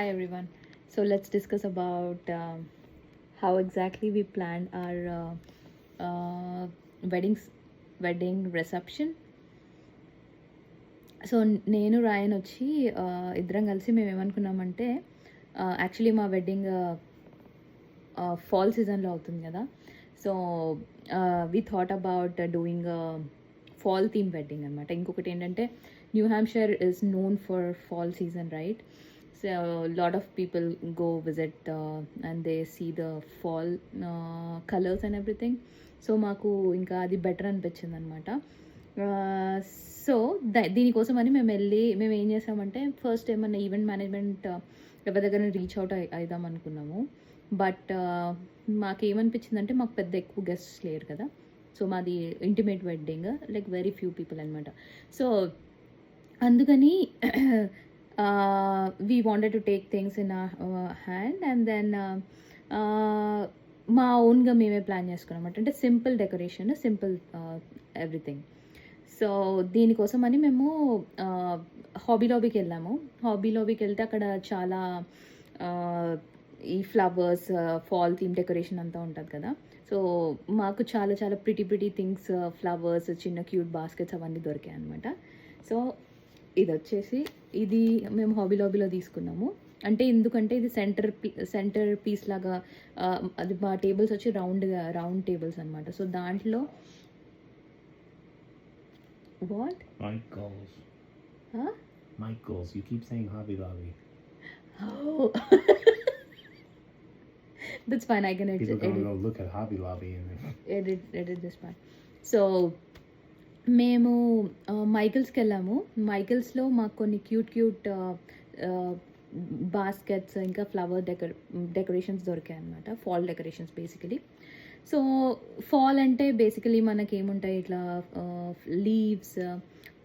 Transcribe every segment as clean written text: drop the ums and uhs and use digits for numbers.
Hi everyone. So let's discuss about how exactly we planned our wedding reception. So నేను రాయన్ వచ్చి ఇద్దరం కలిసి మేము ఏమనుకున్నామంటే యాక్చువల్లీ మా వెడ్డింగ్ ఫాల్ సీజన్లో అవుతుంది కదా. So we thought about doing fall theme wedding అనమాట. ఇంకొకటి ఏంటంటే new Hampshire is known for fall season, right? So a lot of people go visit and they see the fall colors and everything. So మాకు ఇంకా అది better అనిపించింది అనమాట. So దీనికోసం అని మేము ఏం చేసామంటే ఫస్ట్ ఏమన్నా ఈవెంట్ మేనేజ్మెంట్ ఎవరి దగ్గర రీచ్ అవుట్ అవుదాం అనుకున్నాము. బట్ మాకేమనిపించిందంటే మాకు పెద్ద ఎక్కువ గెస్ట్స్ లేరు కదా. సో మాది intimate wedding, like very few people అనమాట. సో అందుకని we wanted to take things in our hand and then మా ఓన్గా మేమే ప్లాన్ చేసుకున్నాం అంటే simple decoration, simple everything. So దీనికోసం అని మేము హాబీ లాబీకి వెళ్ళాము. హాబీ లాబీకి వెళ్తే అక్కడ చాలా ఈ ఫ్లవర్స్, ఫాల్ థీమ్ డెకరేషన్ అంతా ఉంటుంది కదా. సో మాకు చాలా చాలా ప్రిటీ థింగ్స్, ఫ్లవర్స్, చిన్న క్యూట్ బాస్కెట్స్ అవన్నీ దొరికాయి అనమాట. సో ఇది వచ్చేసి ఇది మేము హాబీ లాబీలో తీసుకున్నాము. అంటే ఎందుకంటే ఇది సెంటర్ పీస్ లాగా, అది మా టేబుల్స్ వచ్చి రౌండ్ టేబుల్స్ అనమాట. సో దాంట్లో what Michaels, you keep saying Hobby Lobby. Oh. That's fine. I can edit. People gonna go look at Hobby Lobby and edit this part. So మేము మైకిల్స్కి వెళ్ళాము. మైకిల్స్లో మాకు కొన్ని క్యూట్ బాస్కెట్స్ ఇంకా flower decorations దొరికాయి అనమాట. Fall decorations basically. So fall అంటే basically మనకి ఏముంటాయి, ఇట్లా లీవ్స్,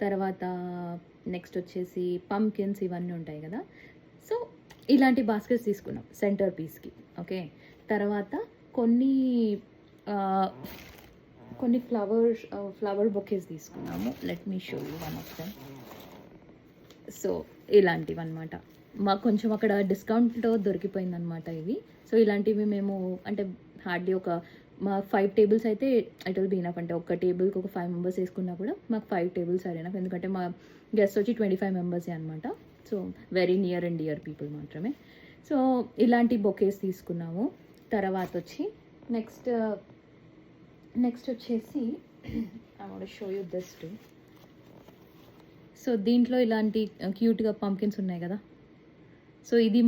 తర్వాత నెక్స్ట్ వచ్చేసి పంకిన్స్, ఇవన్నీ ఉంటాయి కదా. సో ఇలాంటి బాస్కెట్స్ తీసుకున్నాం సెంటర్ పీస్కి. ఓకే, తర్వాత కొన్ని ఫ్లవర్ బొకేస్ తీసుకున్నాము. Let me show you one of them. So ఇలాంటివి అనమాట. మాకు కొంచెం అక్కడ డిస్కౌంట్లో దొరికిపోయింది అనమాట ఇవి. సో ఇలాంటివి మేము అంటే హార్డ్లీ మా 5 టేబుల్స్ అయితే ఇట్ విల్ బీ ఇనఫ్. అంటే ఒక టేబుల్కి ఒక 5 మెంబర్స్ వేసుకున్నా కూడా మాకు 5 టేబుల్స్ ఆర్ ఇనఫ్. ఎందుకంటే మా గెస్ట్ వచ్చి 25 మెంబర్సే అనమాట. So very near and dear people మాత్రమే. సో ఇలాంటి బొకేస్ తీసుకున్నాము. తర్వాత వచ్చి నెక్స్ట్ వచ్చేసి I want to show you this to. So దీంట్లో ఇలాంటి క్యూట్గా పంకిన్స్ ఉన్నాయి కదా. సో ఇది